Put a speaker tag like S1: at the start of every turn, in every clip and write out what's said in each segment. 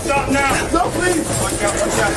S1: Stop now.
S2: No, please.
S1: Watch out, watch out.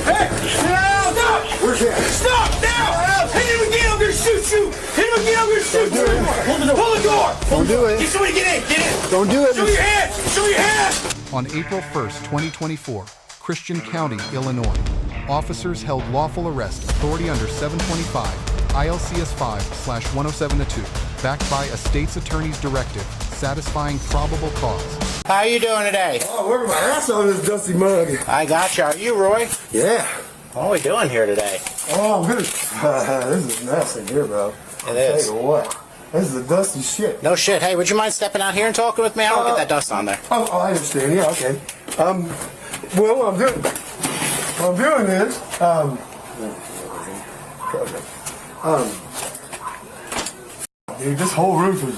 S1: Hey,
S2: Stop. Where's that?
S1: stop now. Hit him again, I'm gonna shoot you. Hit him again, I'm gonna shoot you. Pull the door.
S2: Don't do it.
S1: Get somebody, get in.
S2: Don't do it.
S1: Show your hands. Show your hands.
S3: On April 1st, 2024, Christian County, Illinois, officers held lawful arrest authority under 725 ILCS 5/107-2, backed by a state's attorney's directive, satisfying probable cause.
S4: How you doing today?
S2: Oh, working my ass on this dusty mug.
S4: I got you. Are you Roy?
S2: Yeah.
S4: What are we doing here today?
S2: Oh, good. This is mess in here, bro.
S4: It is.
S2: Tell you what. This is the dusty shit.
S4: No shit. Hey, would you mind stepping out here and talking with me? I don't get that dust on there.
S2: Oh, I understand. Yeah, okay. Well, what I'm doing is, dude, this whole roof is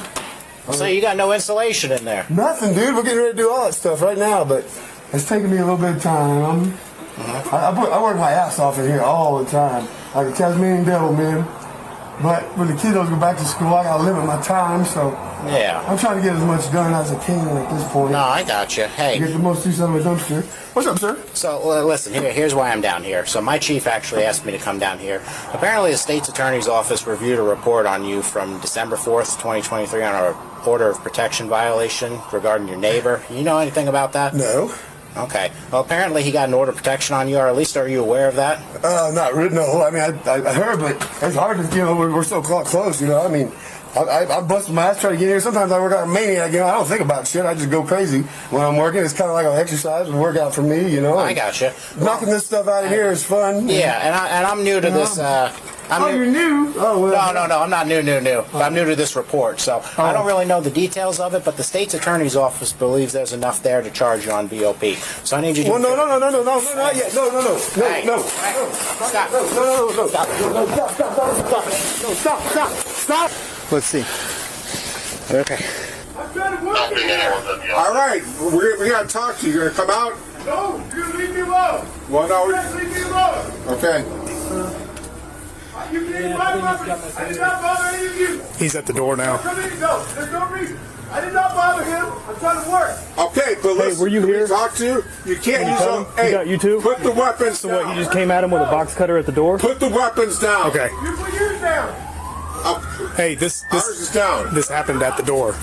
S4: So you got no insulation in there?
S2: nothing, dude. We're getting ready to do all that stuff right now, but it's taking me a little bit of time. I work my ass off in here all the time, like a Tasmanian devil, man. But when the kiddos go back to school, I gotta limit my time, so
S4: Yeah.
S2: I'm trying to get as much done as I can at this point.
S4: No, I got you. Hey.
S2: Get the most use out of a dumpster. What's up, sir?
S4: So, listen, here's why I'm down here. So my chief actually asked me to come down here. Apparently the state's attorney's office reviewed a report on you from December 4th, 2023 on a order of protection violation regarding your neighbor. You know anything about that?
S2: No.
S4: Okay. Well, apparently he got an order of protection on you, or at least are you aware of that?
S2: Not really. No. I mean, I heard, but it's hard to, we're so close, I mean, I busted my ass trying to get here. Sometimes I work out a maniac, I don't think about shit. I just go crazy when I'm working. It's kind of like an exercise and workout for me,
S4: I got you.
S2: Knocking this stuff out of here is fun.
S4: Yeah, and I'm new to this.
S2: You're new? Oh, well.
S4: No, I'm not new. I'm new to this report, so I don't really know the details of it, but the state's attorney's office believes there's enough there to charge you on VOP. So I need you to...
S2: Well, no, not yet. No.
S4: Hey,
S2: No.
S4: Stop.
S2: No. Stop.
S4: Let's see. Okay.
S2: I'm trying to work. All right, we got to talk to you. You're going to come out? No, you leave me alone. Well, no. Leave me alone. Okay. You can't buy my... I did not bother any of you.
S5: He's at the door now.
S2: No, there's no reason. I did not bother him. I'm trying to work. Okay, but listen,
S5: were you
S2: can
S5: here?
S2: we talk to you? You can't use them.
S5: He got you too?
S2: Put the weapons down.
S5: What, you just came at him with a box cutter at the door?
S2: Put the weapons down.
S5: Okay.
S2: You put yours down.
S5: Hey, this
S2: Ours is down.
S5: This happened at the door,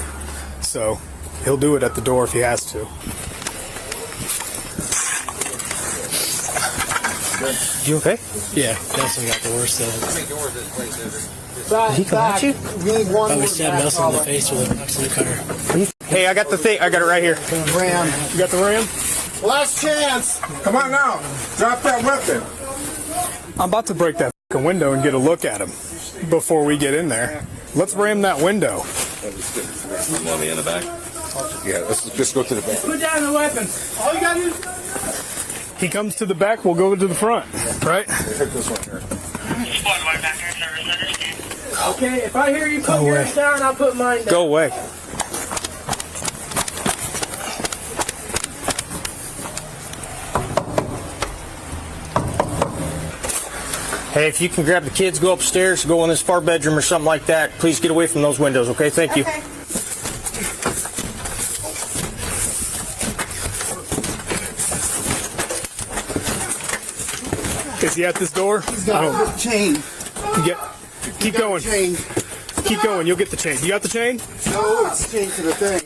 S5: so he'll do it at the door if he has to. You okay?
S6: Yeah, definitely got the worst of it.
S4: How many doors this place is?
S6: He come at you?
S2: We
S6: stabbed us in the face with a box cutter.
S5: Hey, I got the thing. I got it right here.
S2: Ram.
S5: You got the ram?
S2: Last chance. Come on now. Drop that weapon.
S5: I'm about to break that fucking window and get a look at him before we get in there. Let's ram that window.
S7: Want me in the back?
S2: Yeah, let's just go to the back.
S1: Put down the weapon. All you gotta do is...
S5: He comes to the back, we'll go to the front, right?
S2: Take this one here.
S1: Okay, if I hear you put yours down, I'll put mine down.
S5: Go away. Hey, if you can grab the kids, go upstairs, go in this far bedroom or something like that. Please get away from those windows, okay? Thank you.
S8: Okay.
S5: Is he at this door?
S2: He's got a chain.
S5: Keep going.
S2: Chain.
S5: Keep going. You'll get the chain. You got the chain?
S2: No, it's chained to the thing.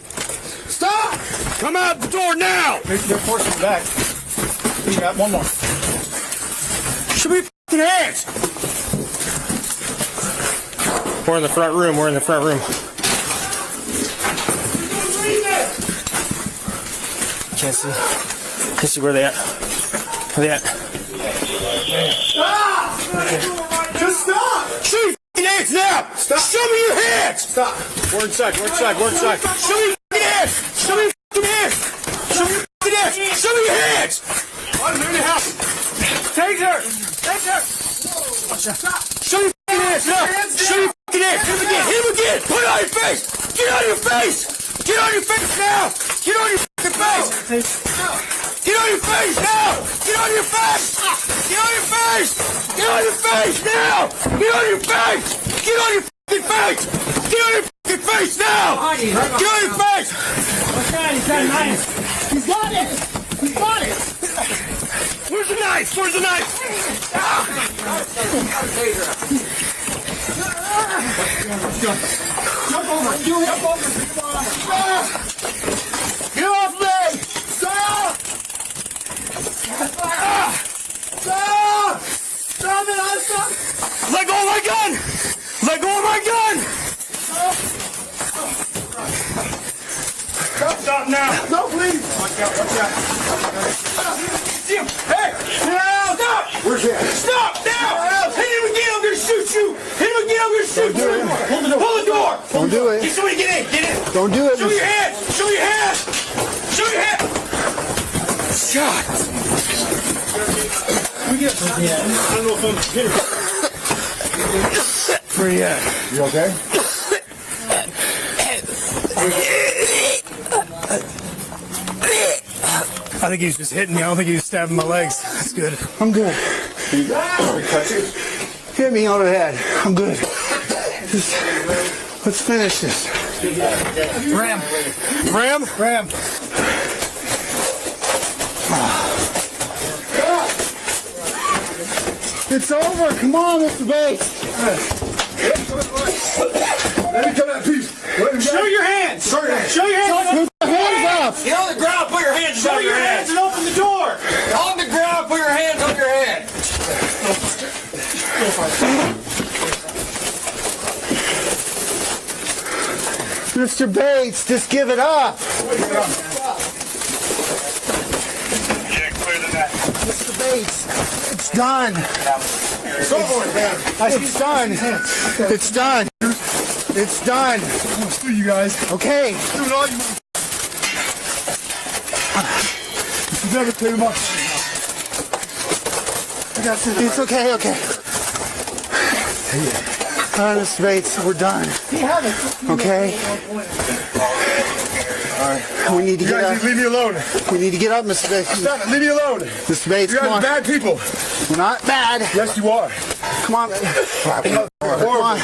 S2: Stop!
S5: Come out the door now!
S1: They're forcing you back. You got one more.
S5: Show me your fucking hands! We're in the front room. We're in the front room. Can't see. Can't see where they at. Where they at?
S2: Stop! Just stop!
S5: Show me your hands now!
S2: Stop!
S5: Show me your hands!
S2: Stop!
S5: We're inside. We're inside. We're inside. Show me your hands! Show me your hands! Show me your hands! Show me your hands!
S1: I'm here to help. Take her! Take her!
S5: Show me your hands now! Show me your hands! Hit him again! Hit him again! Put it on your face! Get on your face! Get on your face now! Get on your fucking face! Get on your face now! Get on your face! Get on your face! Get on your face now! Get on your face! Get on your fucking face! Get on your fucking face now! Get on your face!
S1: What's that? He's got a knife.
S5: He's got it! He's got it! Where's the knife? Where's the knife? Jump over! Jump over! Get off me! Stop! Stop! Stop it! I'll stop! Let go of my gun! Let go of my gun! Stop now! No, please! Watch out, watch out. Hey! Stop! Where's that? Stop now! Hit him again, I'm gonna shoot you! Hit him again, I'm gonna shoot you! Pull the door!
S2: Don't do it.
S5: Get somebody get in! Get in!
S2: Don't do it.
S5: Show your hands! Show your hands! Show your hands! God! I don't know if I'm here. Where you at?
S2: You okay?
S5: I think he's just hitting me. I don't think he's stabbing my legs. That's good.
S2: I'm good. Hit me on the head. I'm good. Let's finish this.
S5: Ram. Ram? Ram.
S2: It's over. Come on, Mr. Bates. Let me come that piece.
S5: Show your hands. Show your hands. Show your hands.
S2: Put your hands up.
S1: Get on the ground, put your hands
S5: Show
S1: above
S5: your hands and open the door.
S1: On the ground, put your hands on your head.
S2: Mr. Bates, just give it up. Mr. Bates, it's done. It's done. It's done. It's done.
S5: Screw you guys.
S2: Okay.
S5: Do it all you You never take them off.
S2: It's okay, okay. All right, Mr. Bates, we're done. Okay? All right. We need to
S5: You
S2: get
S5: guys
S2: up.
S5: leave me alone.
S2: We need to get up, Mr. Bates.
S5: Stop it. Leave me alone.
S2: Mr. Bates,
S5: You
S2: come
S5: guys
S2: on.
S5: are bad people.
S2: We're not bad.
S5: Yes, you are.
S2: Come on. Come on.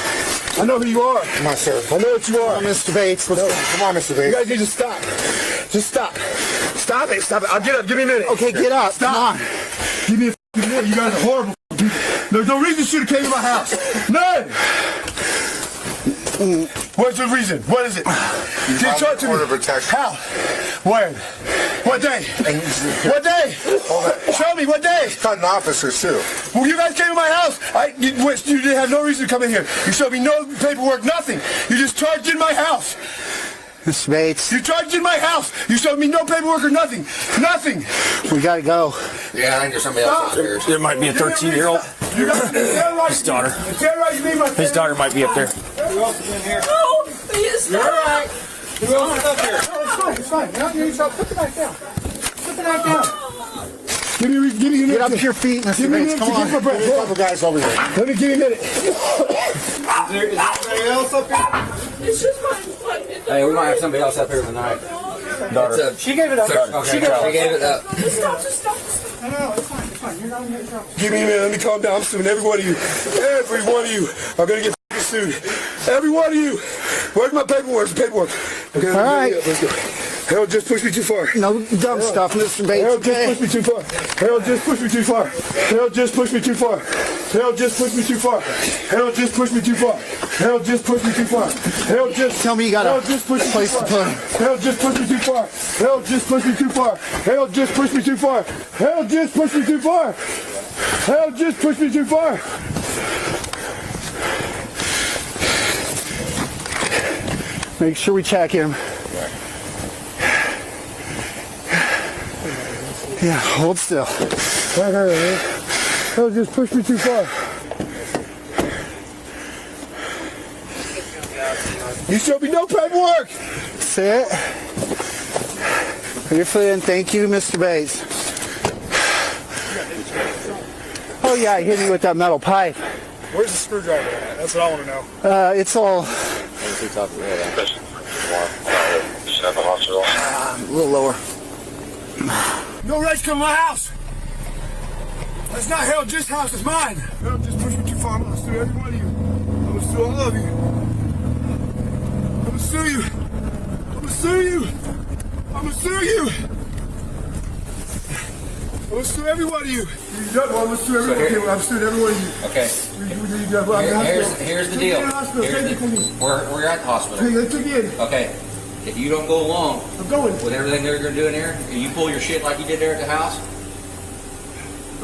S5: I know who you are.
S2: Come on, sir.
S5: I know what you are.
S2: Come on, Mr. Bates. Come on, Mr.
S5: You
S2: Bates.
S5: guys need to stop. Just stop. Stop it. Stop it. I'll get up. Give me a minute.
S2: Okay, get up.
S5: Stop.
S2: Come on.
S5: Give me a minute. You guys are horrible people. There's no reason you should have came to my house. None. What's the reason? What is it? Just talk to me.
S8: Order of protection.
S5: How? When? What day? What day? Show me. What day?
S8: Cutting officers too.
S5: Well, you guys came to my house. You didn't have no reason to come in here. You showed me no paperwork, nothing. You just charged in my house.
S2: Mr. Bates,
S5: You charged in my house. You showed me no paperwork or nothing. Nothing.
S2: we gotta go.
S8: Yeah, I think there's somebody else upstairs.
S6: There might be a 13-year-old.
S5: You guys
S6: His daughter.
S5: terrorize me.
S6: His daughter might be up there.
S1: No, please, you're all right. Who else is up here?
S5: No, it's fine. It's fine. Now you stop. Put the knife down. Put the knife down. Give me a minute.
S2: Get up to your feet, Mr.
S5: Give me a
S2: Bates.
S5: minute
S2: Come
S5: to get my
S2: on.
S5: breath. Hold on.
S2: Guys over here.
S5: Let me give you a minute.
S1: Is there anybody else up here? It's just my
S9: Hey, we might have somebody else up here tonight.
S1: daughter.
S9: She gave it up.
S1: Okay,
S9: She gave it up.
S1: Just stop.
S5: No, it's fine. It's fine. You're not in trouble. Give me a minute. Let me calm down. I'm suing every one of you. Every one of you are going to get sued. Every one of you. Where's my paperwork? Where's the paperwork? Okay,
S2: All right.
S5: Let's go. Harold just pushed me too far.
S2: No dumb stuff, Mr. Bates.
S5: Harold just
S2: Okay?
S5: pushed me too far. Harold just pushed me too far. Harold just pushed me too far. Harold just pushed me too far. Harold just pushed me too far. Harold just pushed me too far. Harold just
S2: Tell me you got
S5: Harold
S2: a
S5: just pushed me
S2: place
S5: too
S2: to
S5: far.
S2: put him.
S5: Harold just pushed me too far. Harold just pushed me too far. Harold just pushed me too far. Harold just pushed me too far. Harold just pushed me too far.
S2: Make sure we check him. Yeah, hold still.
S5: Harold just pushed me too far. You showed me no paperwork.
S2: Sit. Put your foot in. Thank you, Mr. Bates. Oh yeah, he hit me with that metal pipe.
S5: Where's the screwdriver at? That's what I want to know.
S2: It's all a little lower.
S5: No right to come to my house. That's not Harold Just house, it's mine. Harold just pushed me too far. I'm gonna sue every one of you. I'm gonna sue all of you. I'm gonna sue you. I'm gonna sue you. I'm gonna sue you.
S2: gonna sue every one of you. I'm gonna sue every one of you. I'm suing every one of you.
S9: Okay. Here's the deal. We're at the hospital.
S2: Hey, let's take in.
S9: Okay. If you don't go along
S2: I'm going.
S9: with everything they're going to do in there, and you pull your shit like you did there at the house,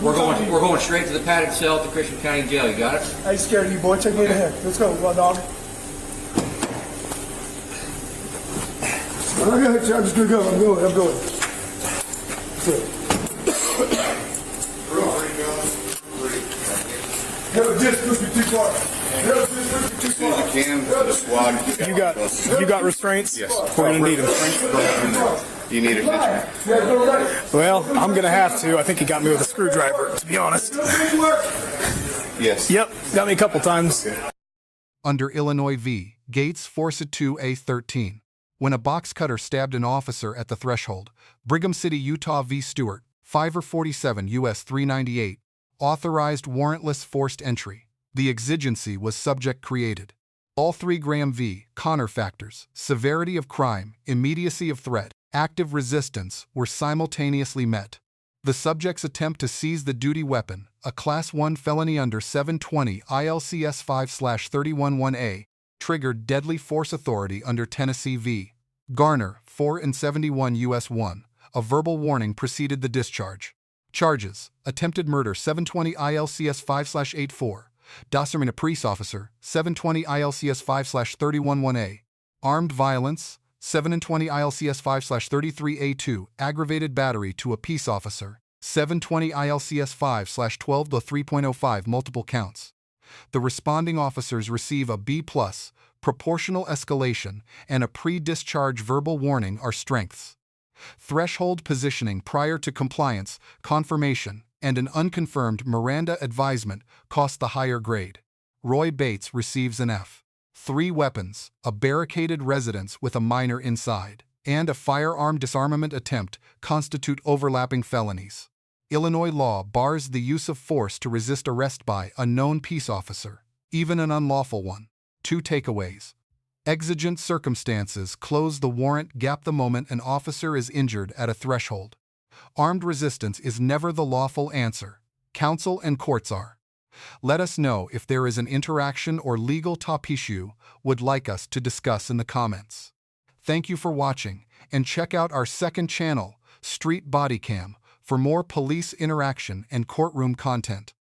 S9: we're going straight to the padded cell at the Christian County Jail. You got it?
S2: I ain't scared of you, boy. Take me in here. Let's go, raw dog. I'm just gonna go. I'm going. That's it. Never just push me too far. Never just push me too far.
S7: Cam, the squad.
S6: You got restraints?
S7: Yes.
S6: We're gonna need them.
S7: You need it.
S6: Well, I'm gonna have to. I think he got me with a screwdriver, to be honest.
S7: Yes.
S6: Yep, got me a couple times.
S3: Under Illinois v. Gates Forced 2A13, when a box cutter stabbed an officer at the threshold, Brigham City, Utah v. Stewart, 5-47 U.S. 398, authorized warrantless forced entry. The exigency was subject created. All 3 Graham v. Connor factors, severity of crime, immediacy of threat, active resistance, were simultaneously met. The subject's attempt to seize the duty weapon, a Class 1 felony under 720 ILCS 5/311A, triggered deadly force authority under Tennessee v. Garner, 4-71 U.S. 1. A verbal warning preceded the discharge. Charges: attempted murder 720 ILCS 5/84, disarming a police officer 720 ILCS 5/311A, armed violence 720 ILCS 5/33A2, aggravated battery to a peace officer 720 ILCS 5/12-3.05, multiple counts. The responding officers receive a B+, proportional escalation, and a pre-discharge verbal warning are strengths. Threshold positioning prior to compliance, confirmation, and an unconfirmed Miranda advisement cost the higher grade. Roy Bates receives an F. 3 weapons, a barricaded residence with a minor inside, and a firearm disarmament attempt constitute overlapping felonies. Illinois law bars the use of force to resist arrest by a known peace officer, even an unlawful one. 2 takeaways. Exigent circumstances close the warrant gap the moment an officer is injured at a threshold. Armed resistance is never the lawful answer. Counsel and courts are. Let us know if there is an interaction or legal top issue would like us to discuss in the comments. Thank you for watching, and check out our second channel, Street Bodycam, for more police interaction and courtroom content.